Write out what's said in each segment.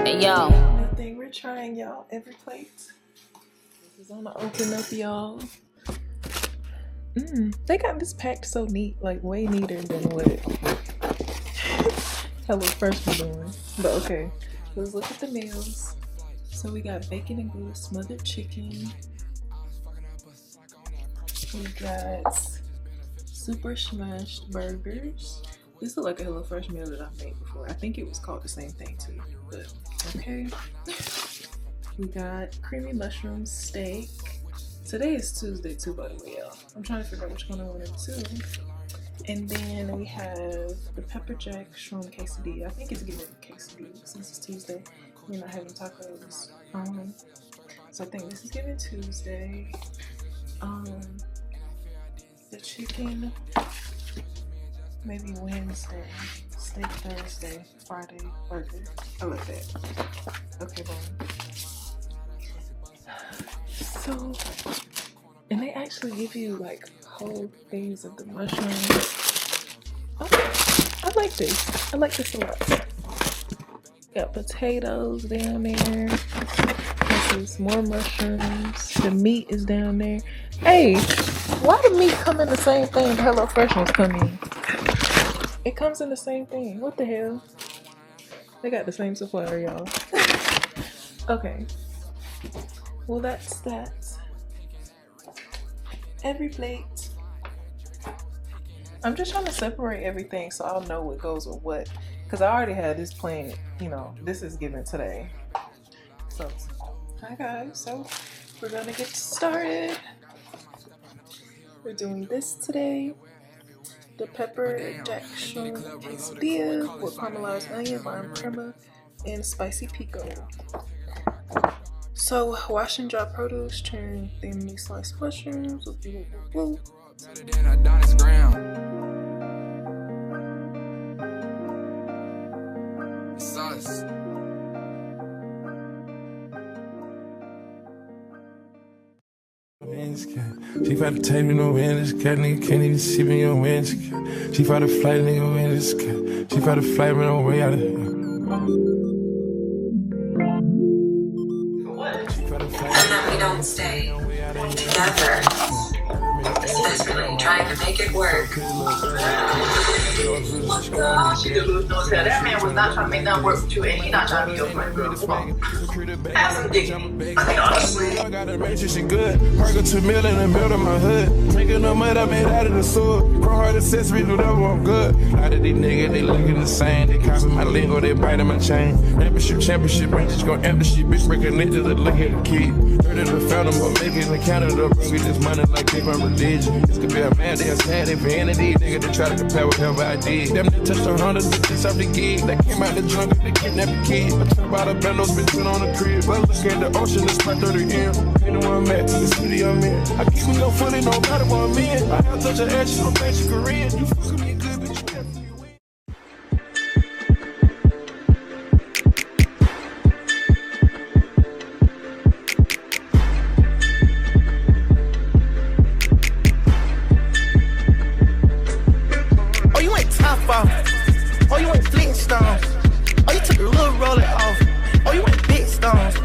Hey, yo. Nothing. We're trying, y'all. Every plate. This is on the open up, y'all. They got this packed so neat, like way neater than what Hello Fresh be doing. But okay, let's look at the meals. So we got bacon and grilled smothered chicken. We got super smashed burgers. This looks like a Hello Fresh meal that I've made before. I think it was called the same thing too, but okay. We got creamy mushroom steak. Today is Tuesday too, by the way, y'all. I'm trying to figure out which one I wanted to. And then we have the pepper jack shroom quesadilla. I think it's giving quesadilla since it's Tuesday. We're not having tacos. So I think this is giving Tuesday. The chicken, maybe Wednesday. Steak Thursday. Friday, burger. I like that. Okay, boom. So, and they actually give you like whole things of the mushrooms. Okay, I like this. I like this a lot. Got potatoes down there. This is more mushrooms. The meat is down there. Hey, why the meat come in the same thing Hello Fresh ones come in? It comes in the same thing. What the hell? They got the same supplier, y'all. Okay. Well, that's that. Every plate. I'm just trying to separate everything so I'll know what goes with what. Because I already had this plan, you know, this is given today. So, hi guys. So, we're going to get started. We're doing this today. The pepper jack shroom quesadilla with caramelized onion, lime crema, and spicy pico. So, wash and dry produce, turn thinly sliced mushrooms. Woo. She fight to take me no win this cat, nigga can't even see me on win this cat. She fight to flight, nigga win this cat. She fight to flight me no way out of here. And that we don't stay together, especially trying to make it work. What the? She delusional as hell. That man was not trying to make nothing work with you, and he not trying to be your friend, girl. Come on. Have some dignity. I mean, honestly. I got a matrix, she good. Her 2 million in the middle of my hood. Making no mud, I made out of the sword. Pro hard access me, do whatever I'm good. A lot of these niggas, they looking the same. They copy my lingo, they biting my chain. Championship, ain't just gon' empty shit. Bitch, breaking niggas, look at the key. Heard of the fountain, but make it in Canada. Bring me this money like they my religion. This could be a man, they a sad vanity. Nigga, they try to compare whatever I did. Them that touched 100 bitches off the gig. That came out the jungle, they kidnapped the kid. I talk about a band, those bitches on the crib. But look at the ocean, it's my 30 M. Ain't no one mad to the city I'm in. I keep me no fully, no matter what I'm in. I have touch your ass, you don't think you Korean. You fucking me good, but you definitely win. Oh, you ain't top off. Oh, you ain't Flintstones. Oh, you took a little roller off. Oh, you ain't big stones.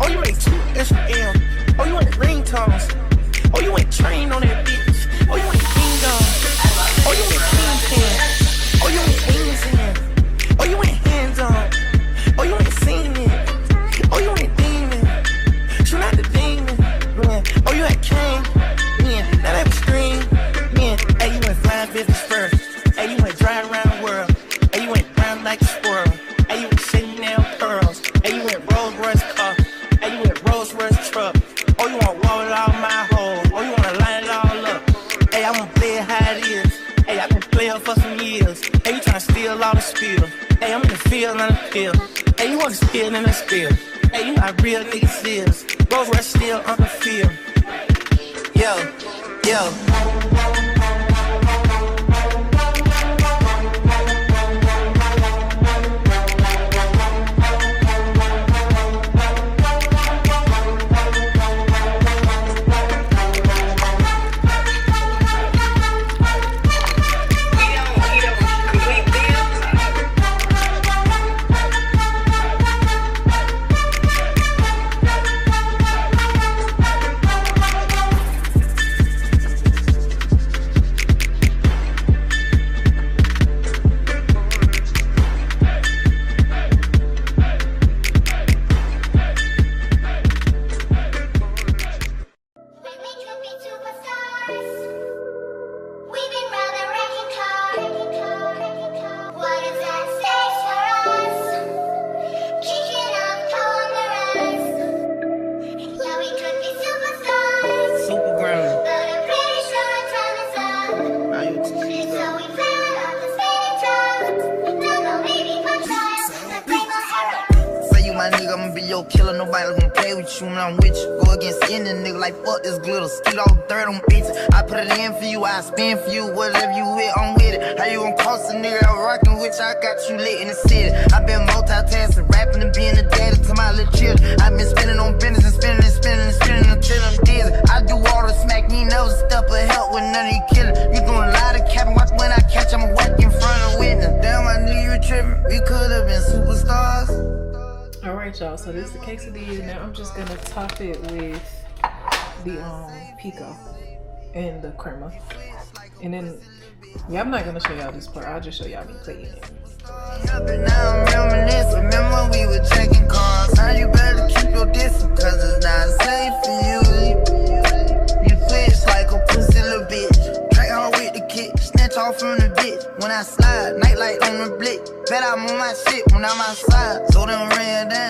Oh, you ain't 2 extra M. Oh, you ain't ringtones. Oh, you ain't trained on that bitch. Oh, you ain't ding dong. Oh, you ain't kingpin. Oh, you ain't hands in. Oh, you ain't hands on. Oh, you ain't seen it. Oh, you ain't demon. Shoot out the demon. Man. Oh, you ain't king. Yeah, now that was scream. Yeah, hey, you ain't flying business first. Hey, you ain't driving around the world. Hey, you ain't brown like a squirrel. Hey, you ain't Chanel pearls. Hey, you ain't Rolls Royce car. Hey, you ain't Rolls Royce truck. Oh, you want wall it all my hole. Oh, you wanna line it all up. Hey, I wanna play it how it is. Hey, I've been playing for some years. Hey, you tryna steal all the spill. Hey, I'm in the field, not a pill. Hey, you wanna spill in the spill. Hey, you know how real niggas is. Rolls Royce still on the field. Yo. my nigga, I'ma be your killer. Nobody gonna play with you when I'm with you. Go against any nigga like fuck this glitter. Skeet all third on bitches. I put it in for you, I spin for you. Whatever you with, I'm with it. How you gon' cost a nigga I'm rockin' with you? I got you lit in the city. I been multitasking, rapping and being a daddy to my little children. I been spinning on business and spinning and spinning and spinning until I'm dizzy. I do all the smack, you ain't never step of help with none of you killin'. You doing a lot of capping, watch when I catch, I'ma whack in front of witness. Damn, I knew you were trippin'. We could've been superstars. Alright, y'all, so this is the quesadilla. Now I'm just gonna top it with the pico and the crema. And then, yeah, I'm not gonna show y'all this part, I'll just show y'all me playing it. Now I'm reminiscing, remember we were checking cars. Now you better keep your distance, cause it's not safe for you. You twitch like a pussy little bitch. Drag hard with the kick, snatch off from the bitch. When I slide, nightlight on the blick. Bet I'm on my shit when I'm outside. So them ran down.